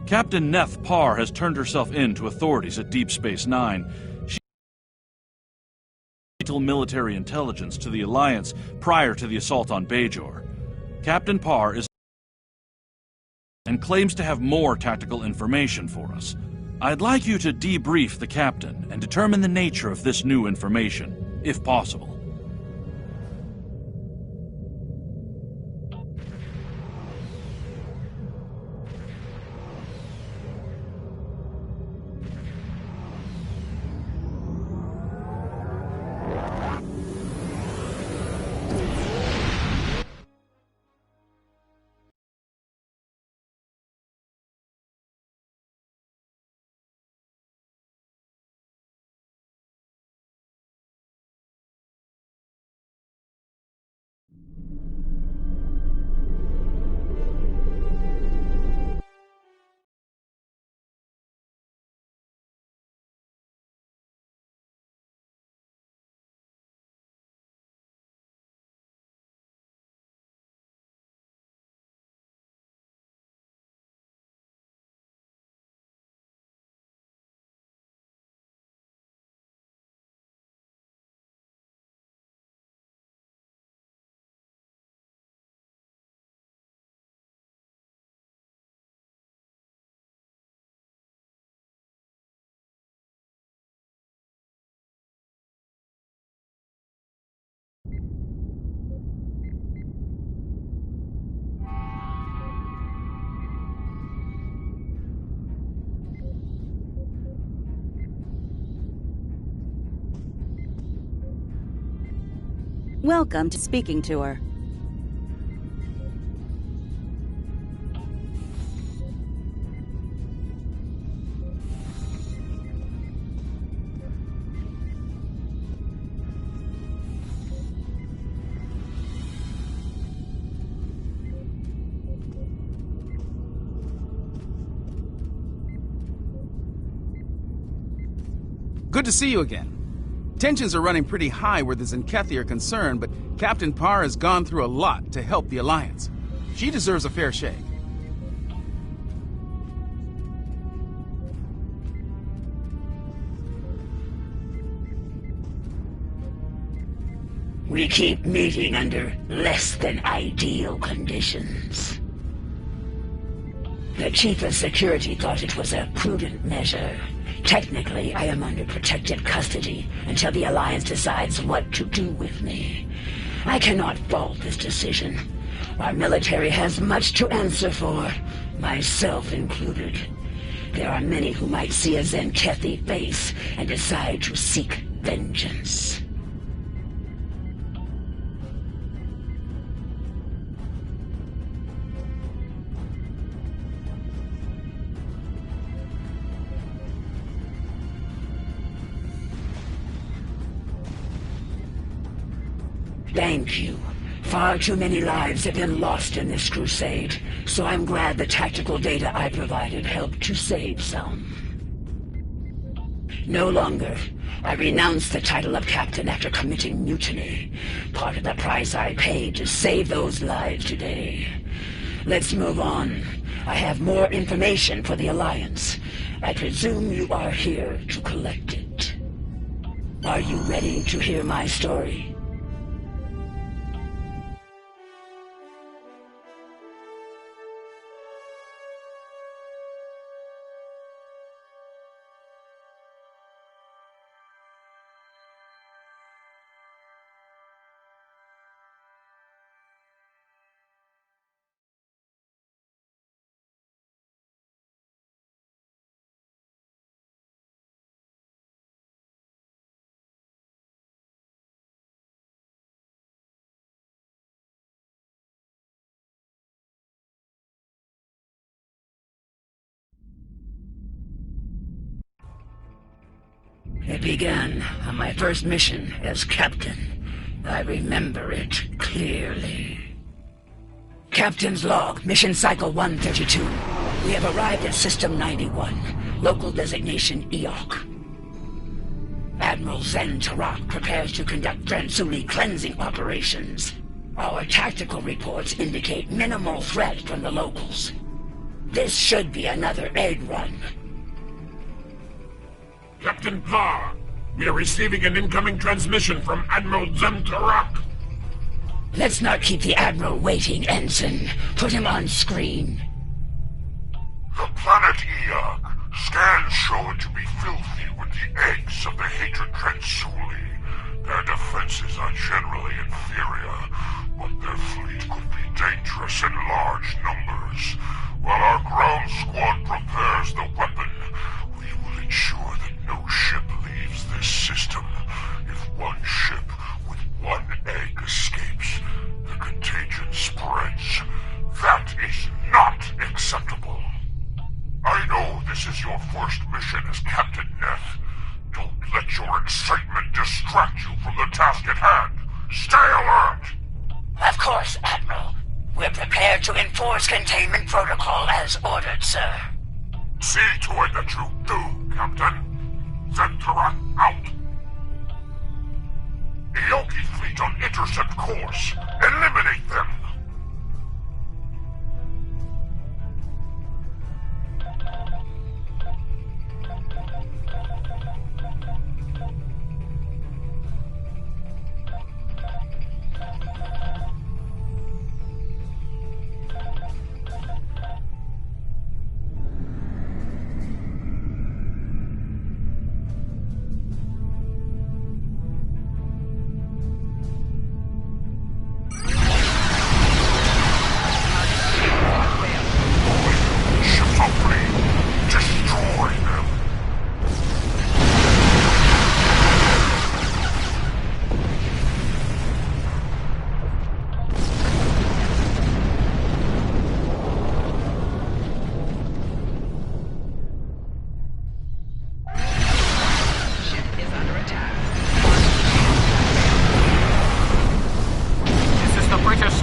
Captain Neth Parr has turned herself in to authorities at Deep Space Nine. She vital military intelligence to the Alliance prior to the assault on Bajor. Captain Parr is and claims to have more tactical information for us. I'd like you to debrief the captain and determine the nature of this new information, if possible. Welcome to Speaking Tour. Good to see you again. Tensions are running pretty high where the Zenkethi are concerned, but Captain Parr has gone through a lot to help the Alliance. She deserves a fair shake. We keep meeting under less than ideal conditions. The Chief of Security thought it was a prudent measure. Technically, I am under protective custody until the Alliance decides what to do with me. I cannot fault this decision. Our military has much to answer for, myself included. There are many who might see a Zenkethi face and decide to seek vengeance. Thank you. Far too many lives have been lost in this crusade, so I'm glad the tactical data I provided helped to save some. No longer. I renounce the title of captain after committing mutiny. Part of the price I paid to save those lives today. Let's move on. I have more information for the Alliance. I presume you are here to collect it. Are you ready to hear my story? It began on my first mission as captain. I remember it clearly. Captain's log, mission cycle 132. We have arrived at System 91, local designation EOC. Admiral Zen Tarak prepares to conduct Dransuli cleansing operations. Our tactical reports indicate minimal threat from the locals. This should be another egg run. Captain Parr, we are receiving an incoming transmission from Admiral Zemtarak. Let's not keep the Admiral waiting, Ensign. Put him on screen. The planet Eog. Scans show it to be filthy with the eggs of the Hatred Transuli. Their defenses are generally inferior, but their fleet could be dangerous in large numbers. While our ground squad prepares the weapon, we will ensure that no ship leaves this system. If one ship with one egg escapes, the contagion spreads. That is not acceptable. I know this is your first mission as Captain Neth. Don't let your excitement distract you from the task at hand. Stay alert! Of course, Admiral. We're prepared to enforce containment protocol as ordered, sir. See to it that you do, Captain. Zemtarak out. Eoki fleet on intercept course. Eliminate them.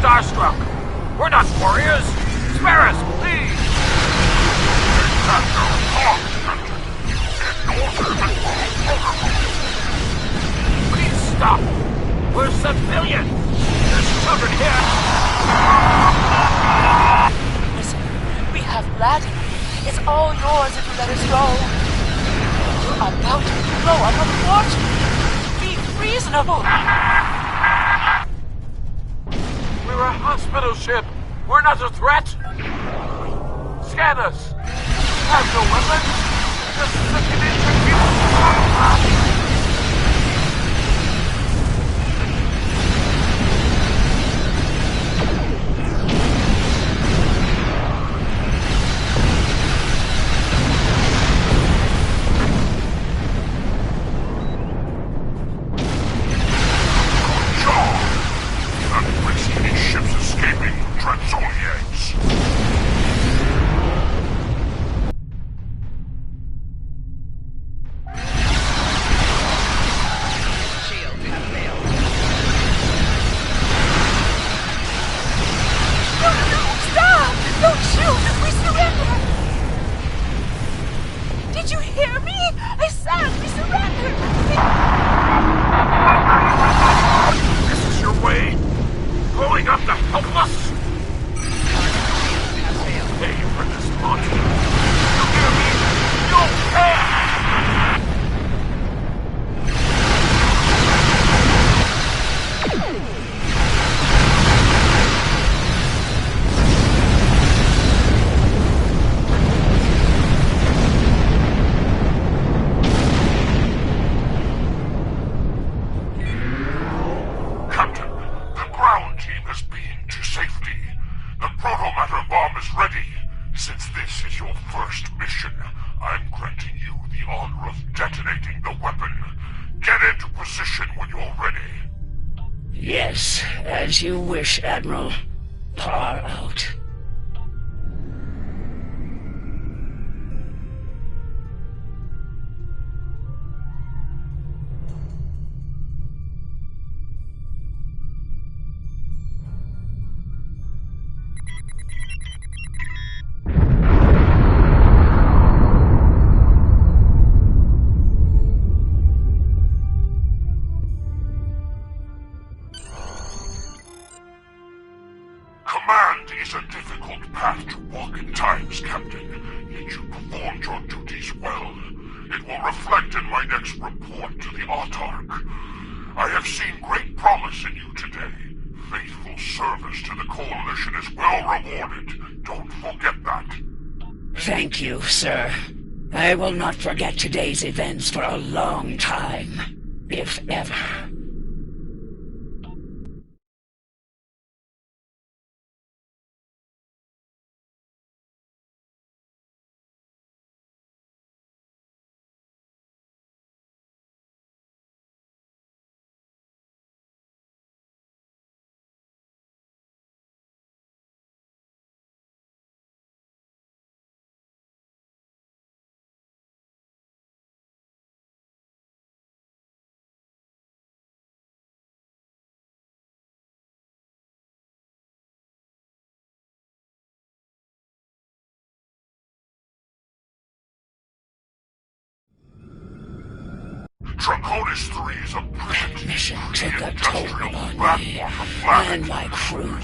Starstruck! We're not warriors! Spare us, please! Please stop! We're civilians! There's children here! Listen, we have land. It's all yours if you let us go. You're about to blow up a fortune! Be reasonable! We're a hospital ship. We're not a threat. Scan us. We have no weapons. Just sick and injured people. Did you hear me? I said we surrendered! This is your way? Blowing up the helpless? Pay for this monster. You hear me? You'll pay! Since this is your first mission, I'm granting you the honor of detonating the weapon. Get into position when you're ready. Yes, as you wish, Admiral. Parr out. Command is a Autarch. I have seen great promise in you today. Faithful service to the Coalition is well rewarded. Don't forget that. Thank you, sir. I will not forget today's events for a long time, if ever. Draconis 3 is a primitive, Mission took a toll on me and my crew.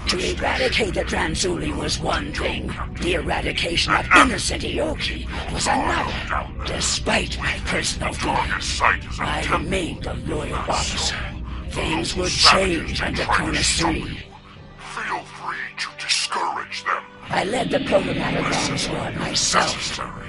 To eradicate the Transuli was one thing. The eradication of innocent Ioki was another. Despite my personal feelings, I remained a loyal officer. Things would change under Draconis 3. Feel free to discourage them. I led the programmatic bomb squad myself. Necessary.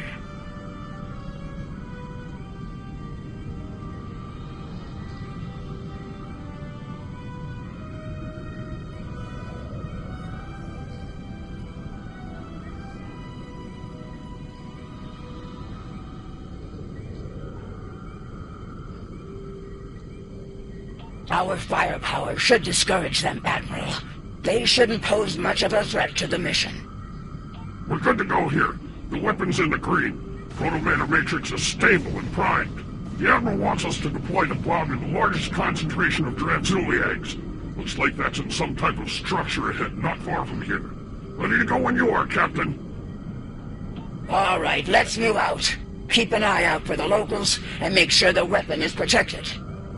Our firepower should discourage them, Admiral. They shouldn't pose much of a threat to the mission. We're good to go here. The weapon's in the green. Proto-Matter Matrix is stable and primed. The Admiral wants us to deploy the bomb in the largest concentration of Dranzuli eggs. Looks like that's in some type of structure ahead, not far from here. Ready to go when you are, Captain. All right, let's move out. Keep an eye out for the locals and make sure the weapon is protected.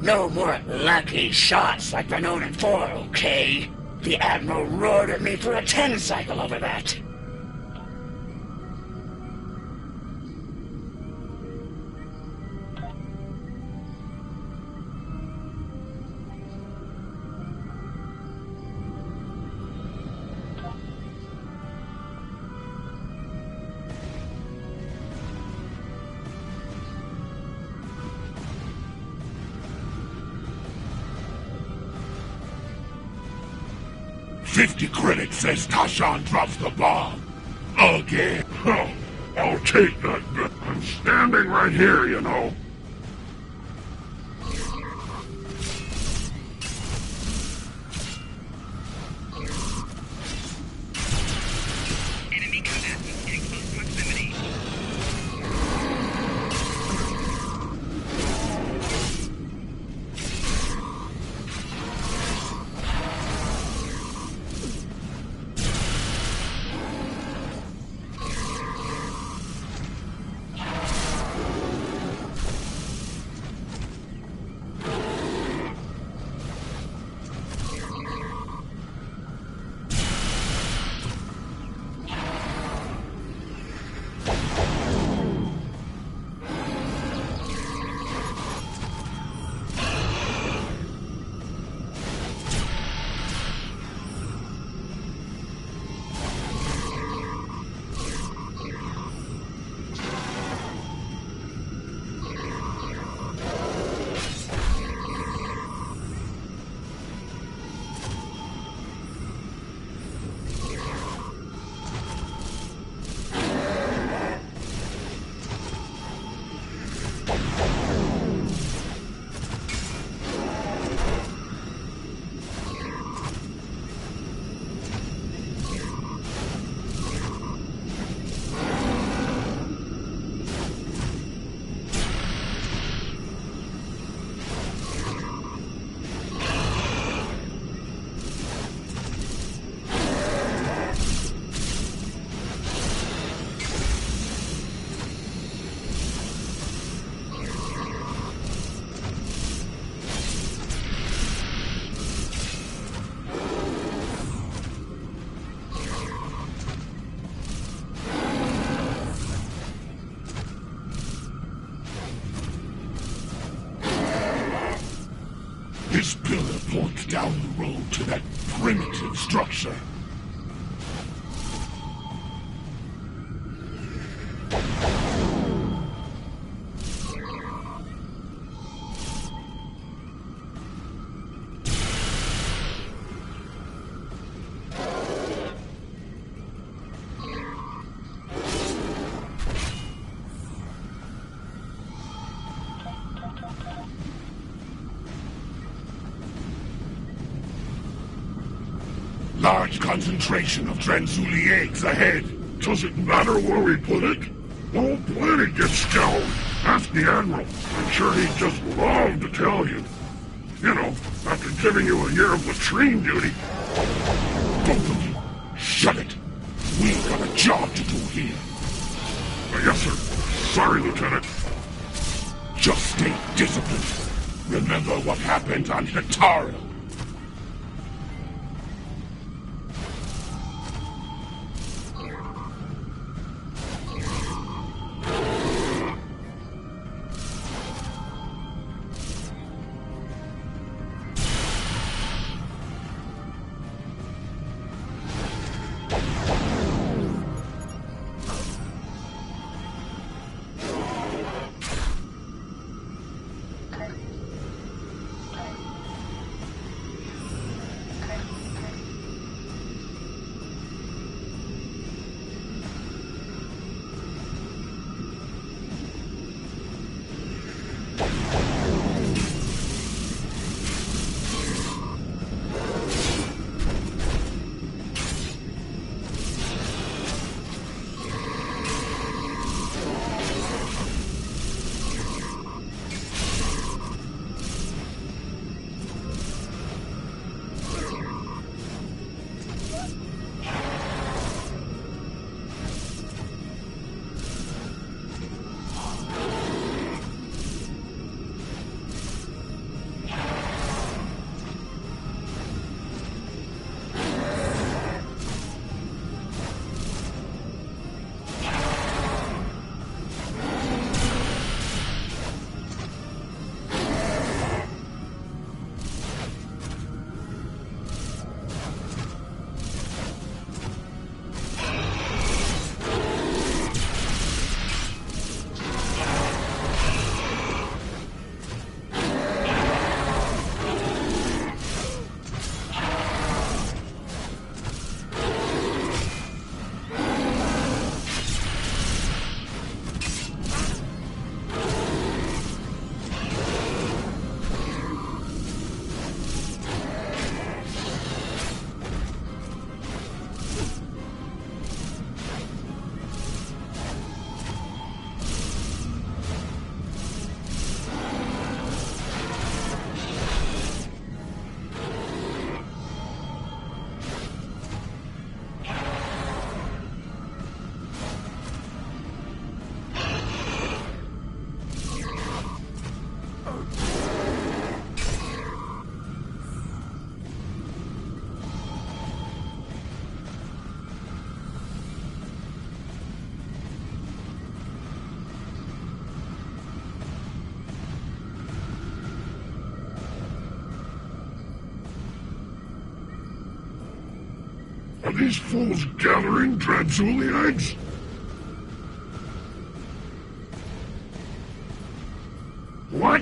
No more lucky shots like Vernonin 4, okay? The Admiral roared at me for a 10 cycle over that. "50 credits says Tashan drops the bomb. Again. Oh, I'll take that. I'm standing right here, you know. Enemy combatants in close proximity. It's down the road to that primitive structure. Large concentration of Transuli eggs ahead. Does it matter where we put it? The whole planet gets scoured. Ask the Admiral. I'm sure he'd just love to tell you. You know, after giving you a year of latrine duty. Both of you, shut it. We've got a job to do here. Yes, sir. Sorry, Lieutenant. Just stay disciplined. Remember what happened on Hitara. Are these fools gathering Transuli eggs? What?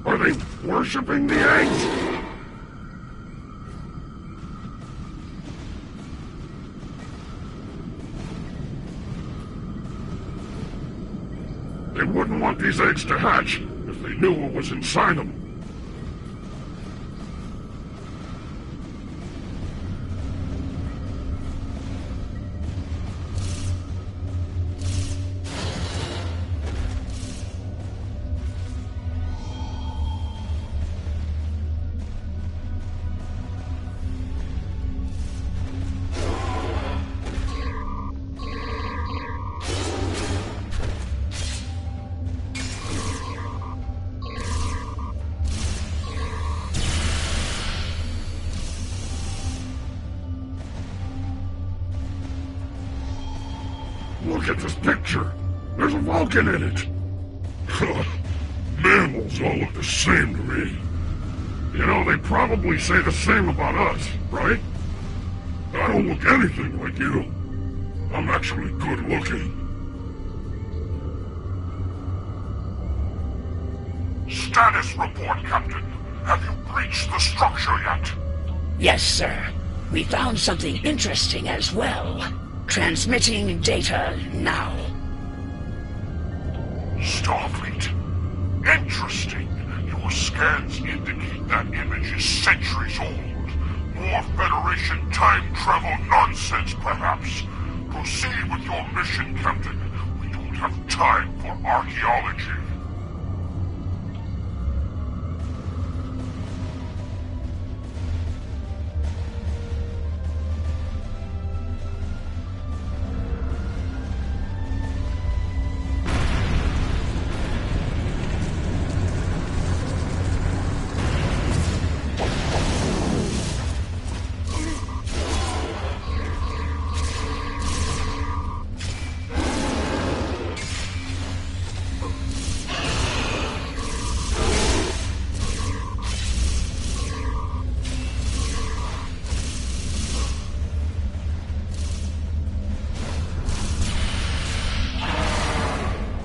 Are they worshipping the eggs? They wouldn't want these eggs to hatch if they knew what was inside them. Look at this picture. There's a Vulcan in it. Mammals all look the same to me. You know, they probably say the same about us, right? I don't look anything like you. I'm actually good looking. Status report, Captain. Have you breached the structure yet? Yes, sir. We found something interesting as well. Transmitting data now. Starfleet. Interesting. Your scans indicate that image is centuries old. More Federation time travel nonsense, perhaps. Proceed with your mission, Captain. We don't have time for archaeology.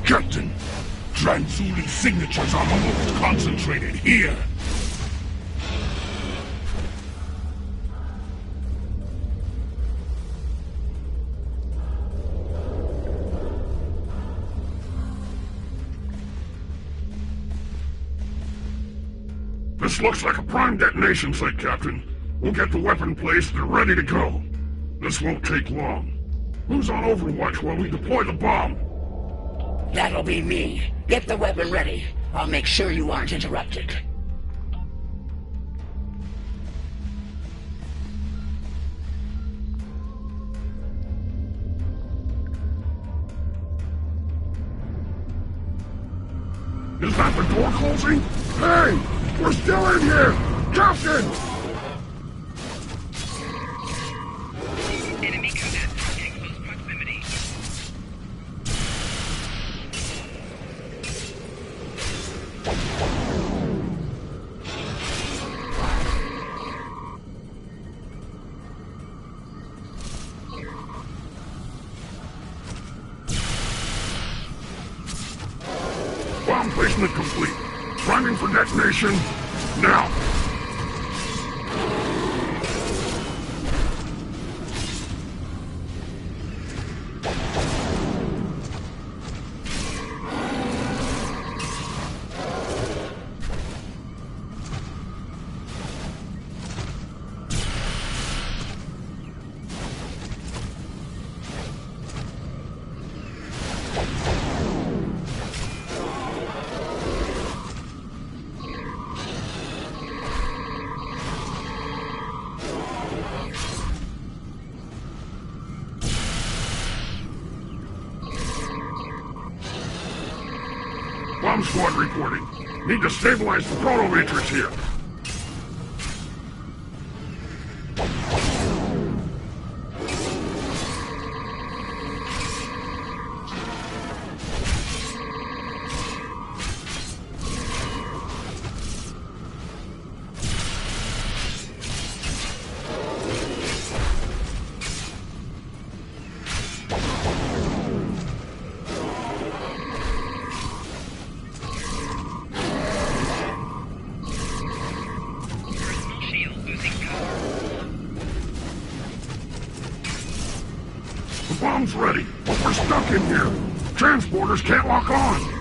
Captain, Transuli's signatures are almost concentrated here. This looks like a prime detonation site, Captain. We'll get the weapon placed and ready to go. This won't take long. Who's on Overwatch while we deploy the bomb? That'll be me. Get the weapon ready. I'll make sure you aren't interrupted. Is that the door closing? Hey! We're still in here! Captain! Enemy contest in close proximity. Bomb placement complete. Priming for detonation. Now! Bomb squad reporting. Need to stabilize the proto matrix here. Personal shield losing power. The bomb's ready, but we're stuck in here. Transporters can't lock on.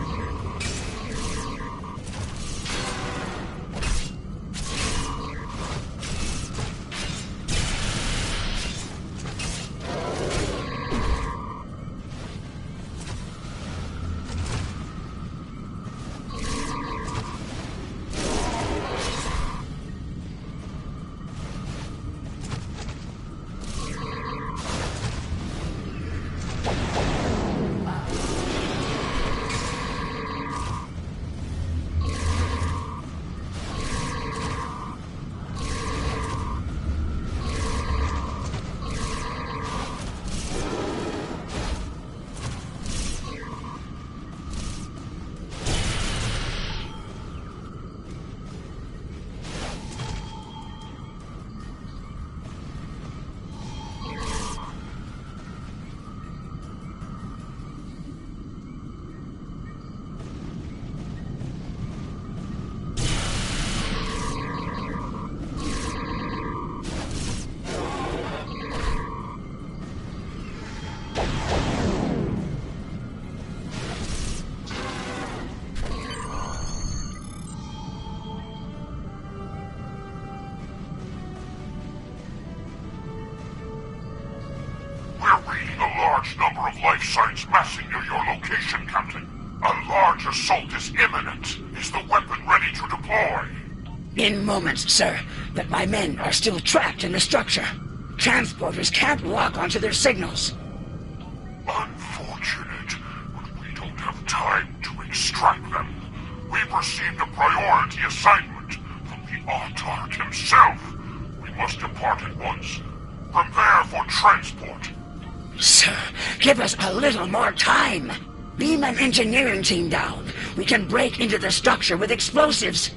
signs massing near your location, Captain. A large assault is imminent. Is the weapon ready to deploy? In moments, sir, but my men are still trapped in the structure. Transporters can't lock onto their signals. Unfortunate, but we don't have time to extract them. We've received a priority assignment from the Autarch himself. We must depart at once. Prepare for transport. Sir, give us a little more time. Beam an engineering team down. We can break into the structure with explosives.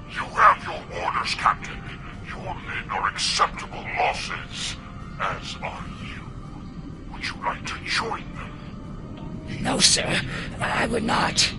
You have your orders, Captain. Your men are acceptable losses, as are you. Would you like to join them? No, sir. I would not.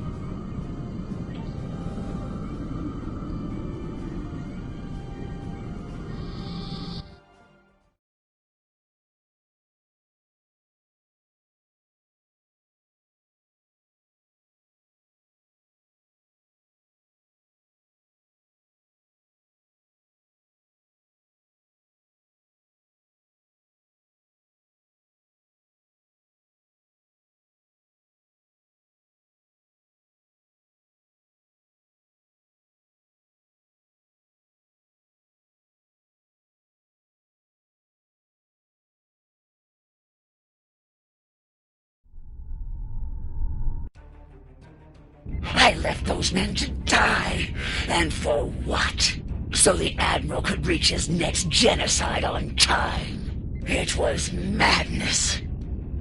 I left those men to die. And for what? So the Admiral could reach his next genocide on time. It was madness.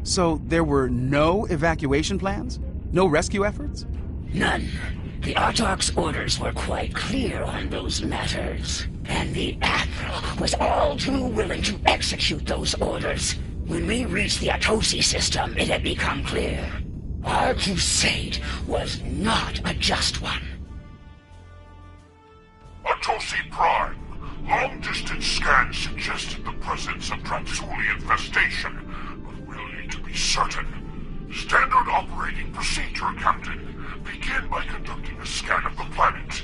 So there were no evacuation plans? No rescue efforts? None. The Autarch's orders were quite clear on those matters. And the Admiral was all too willing to execute those orders. When we reached the Atosi system, it had become clear. Our crusade was not a just one. Atosi Prime. Long-distance scans suggested the presence of Transuli infestation, but we'll need to be certain. Standard operating procedure, Captain. Begin by conducting a scan of the planet.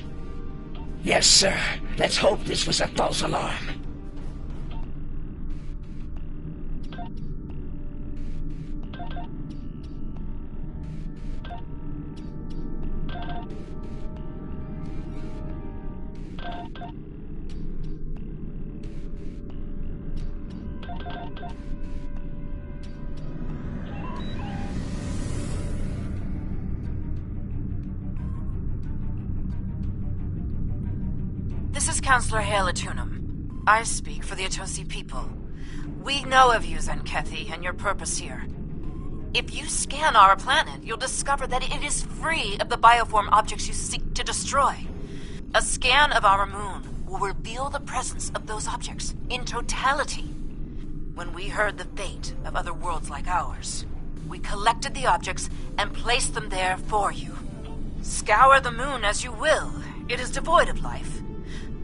Yes, sir. Let's hope this was a false alarm. This is Counselor Hale Atunum. I speak for the Atosi people. We know of you, Zenkethi, and your purpose here. If you scan our planet, you'll discover that it is free of the bioform objects you seek to destroy. A scan of our moon will reveal the presence of those objects in totality. When we heard the fate of other worlds like ours, we collected the objects and placed them there for you. Scour the moon as you will. It is devoid of life.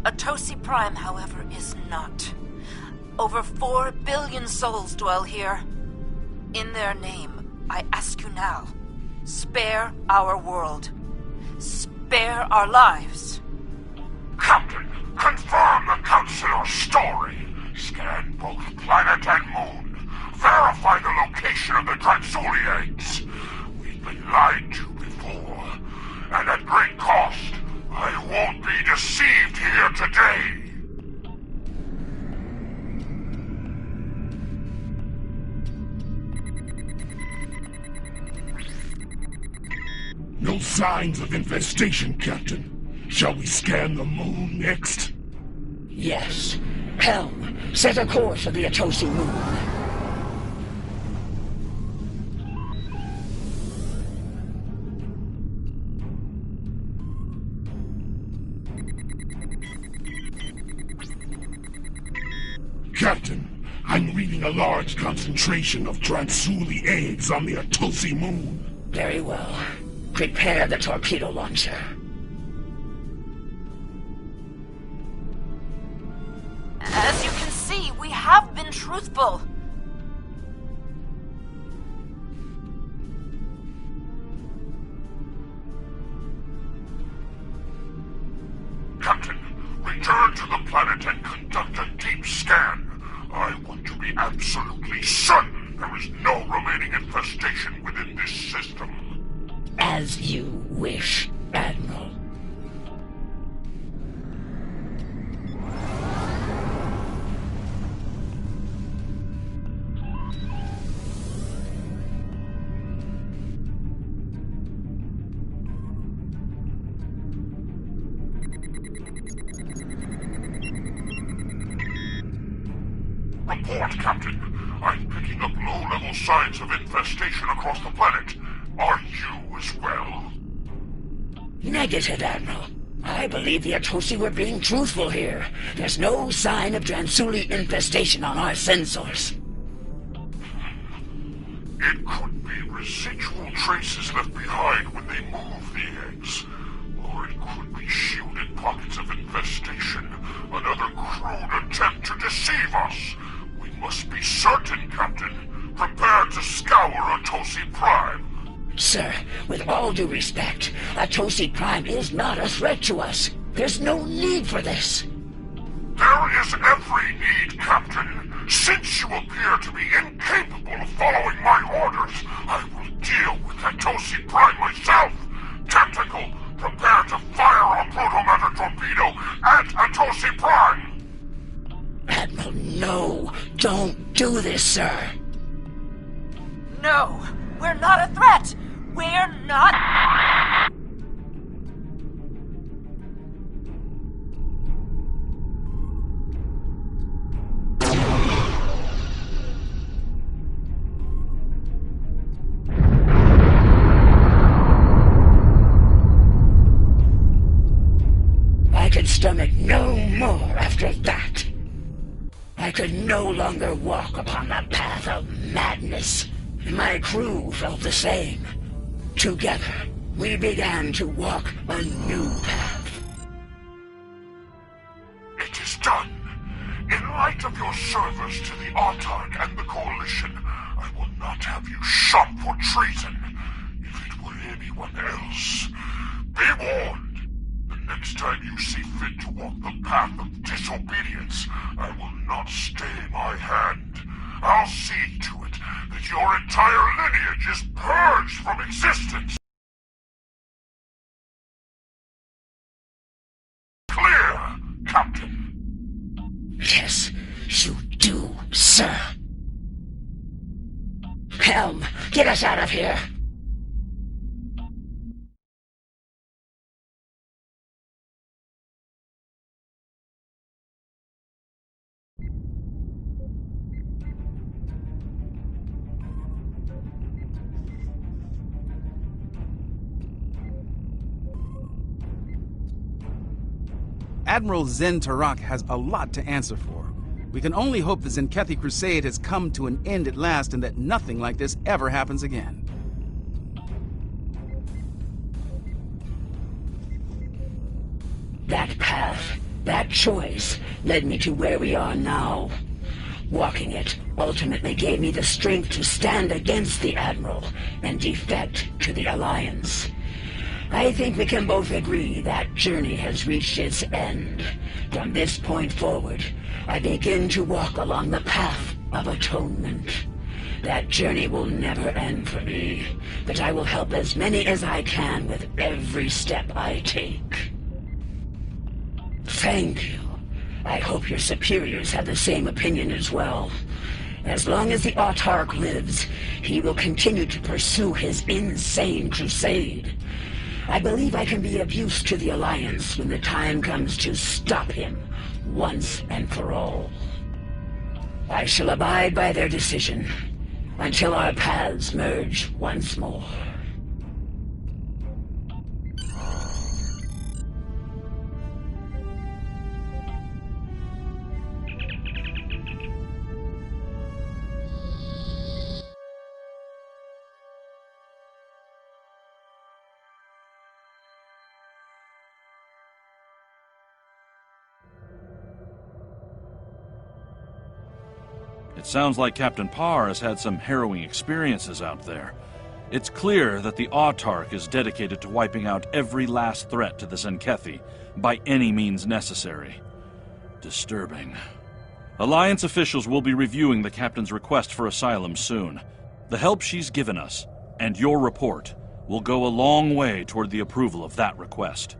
Atosi Prime, however, is not. Over 4 billion souls dwell here. In their name, I ask you now, spare our world. Spare our lives. Captain, confirm the Councilor's story. Scan both planet and moon. Verify the location of the Transuliates. We've been lied to before, and at great cost. I won't be deceived here today. No signs of infestation, Captain. Shall we scan the moon next? Yes. Helm, set a course for the Atosi moon. Captain, I'm reading a large concentration of Transuli eggs on the Atosi moon. Very well. Prepare the torpedo launcher. As you can see, we have been truthful. Captain, return to the planet and conduct a deep scan. I want to be absolutely certain there is there's no remaining infestation within this system. As you wish, Admiral. Report, Captain. I'm picking up low-level signs of infestation across the planet. Are you as well? Negative, Admiral. I believe the Atosi were being truthful here. There's no sign of Dransuli infestation on our sensors. It could be residual traces left behind when they move the eggs. Or it could be shielded pockets of infestation. Another crude attempt to deceive us. We must be certain, Captain. Prepare to scour Atosi Prime. Sir, with all due respect, Atosi Prime is not a threat to us. There's no need for this. There is every need, Captain. Since you appear to be incapable of following my orders, I will deal with Atosi Prime myself. Tactical, prepare to fire a protomatter torpedo at Atosi Prime. Admiral, no. Don't do this, sir. No, we're not a threat! We're not... I could stomach no more after that. I could no longer walk upon the path of madness. My crew felt the same. Together, we began to walk a new path. It is done. In light of your service to the Autarch and the Coalition, I will not have you shot for treason. If it were anyone else, be warned. The next time you see fit to walk the path of disobedience, I will not stay my hand. I'll see to it that your entire lineage is purged from existence. Clear, Captain. Yes, you do, sir. Helm, get us out of here. Admiral Zen Tarak has a lot to answer for. We can only hope the Zenkethi Crusade has come to an end at last and that nothing like this ever happens again. That path, that choice, led me to where we are now. Walking it ultimately gave me the strength to stand against the Admiral and defect to the Alliance. I think we can both agree that journey has reached its end. From this point forward, I begin to walk along the path of atonement. That journey will never end for me, but I will help as many as I can with every step I take. Thank you. I hope your superiors have the same opinion as well. As long as the Autarch lives, he will continue to pursue his insane crusade. I believe I can be of use to the Alliance when the time comes to stop him once and for all. I shall abide by their decision until our paths merge once more. It sounds like Captain Parr has had some harrowing experiences out there. It's clear that the Autarch is dedicated to wiping out every last threat to the Zenkethi by any means necessary. Disturbing. Alliance officials will be reviewing the Captain's request for asylum soon. The help she's given us, and your report, will go a long way toward the approval of that request.